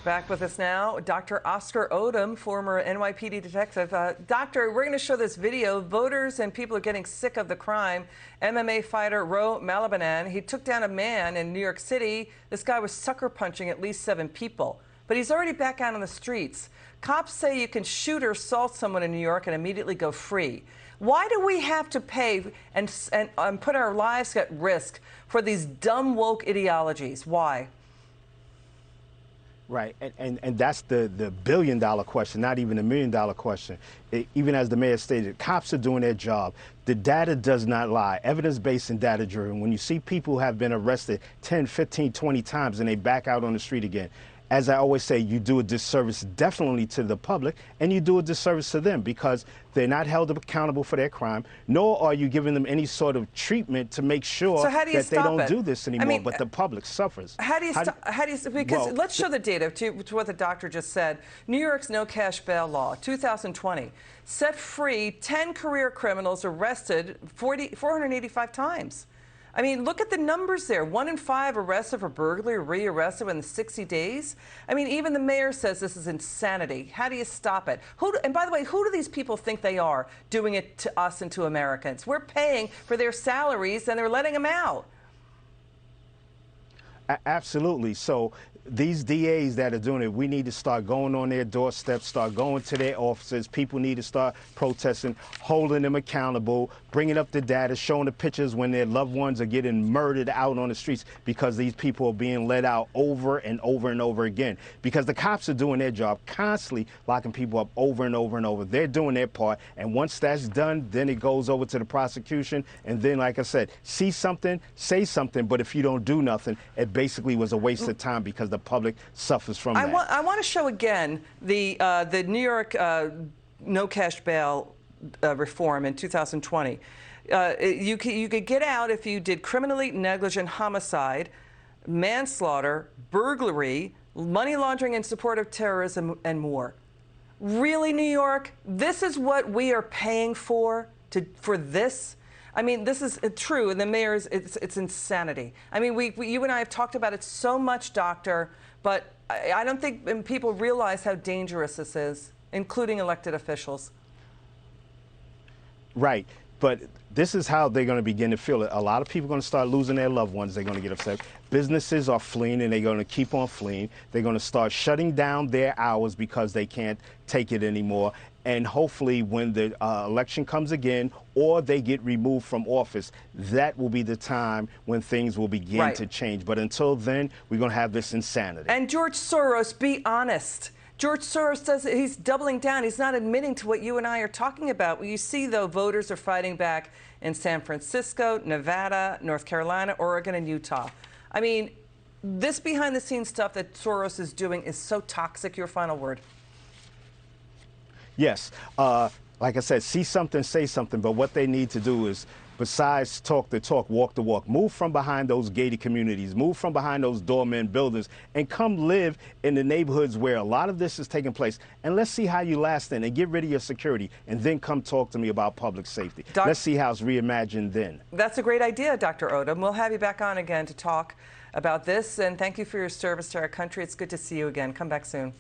Back with us now, Dr. Oscar Odom, former NYPD detective. Doctor, we're going to show this video. Voters and people are getting sick of the crime. MMA fighter Ro Malabanan, he took down a man in New York City. This guy was sucker punching at least 7 people, but he's already back out on the streets. Cops say you can shoot or assault someone in New York and immediately go free. Why do we have to pay and put our lives at risk for these dumb woke ideologies? Why? Right, and that's the billion-dollar question, not even the million-dollar question. Even as the mayor stated, cops are doing their job. The data does not lie. Evidence-based and data-driven. When you see people who have been arrested 10, 15, 20 times and they back out on the street again, as I always say, you do a disservice definitely to the public, and you do a disservice to them because they're not held accountable for their crime, nor are you giving them any sort of treatment to make sure that they don't do this anymore, but the public suffers. Because let's show the data to what the doctor just said. New York's no cash bail law, 2020, set free 10 career criminals arrested 485 times. I mean, look at the numbers there. 1 in 5 arrested for burglary, re-arrested within 60 days. I mean, even the mayor says this is insanity. How do you stop it? And by the way, who do these people think they are doing it to us and to Americans? We're paying for their salaries and they're letting them out. Absolutely. So these DAs that are doing it, we need to start going on their doorsteps, start going to their offices. People need to start protesting, holding them accountable, bringing up the data, showing the pictures when their loved ones are getting murdered out on the streets because these people are being let out over and over and over again. Because the cops are doing their job, constantly locking people up over and over and over. They're doing their part. And once that's done, then it goes over to the prosecution. And then, like I said, see something, say something. But if you don't do nothing, it basically was a waste of time because the public suffers from that. I want to show again the New York no cash bail reform in 2020. You could get out if you did criminally negligent homicide, manslaughter, burglary, money laundering in support of terrorism, and more. Really, New York? This is what we are paying for this? I mean, this is true, and the mayor's, it's insanity. I mean, you and I have talked about it so much, Doctor, but I don't think people realize how dangerous this is, including elected officials. Right, but this is how they're going to begin to feel it. A lot of people are going to start losing their loved ones. They're going to get upset. Businesses are fleeing, and they're going to keep on fleeing. They're going to start shutting down their hours because they can't take it anymore. And hopefully when the election comes again or they get removed from office, that will be the time when things will begin to change. But until then, we're going to have this insanity. And George Soros, be honest. George Soros says he's doubling down. He's not admitting to what you and I are talking about. You see, though, voters are fighting back in San Francisco, Nevada, North Carolina, Oregon, and Utah. I mean, this behind-the-scenes stuff that Soros is doing is so toxic. Your final word. Yes. Like I said, see something, say something. But what they need to do is, besides talk the talk, walk the walk, move from behind those gated communities, move from behind those doorman buildings, and come live in the neighborhoods where a lot of this is taking place. And let's see how you last in and get rid of your security, and then come talk to me about public safety. Let's see how it's reimagined then. That's a great idea, Dr. Odom. We'll have you back on again to talk about this. And thank you for your service to our country. It's good to see you again. Come back soon.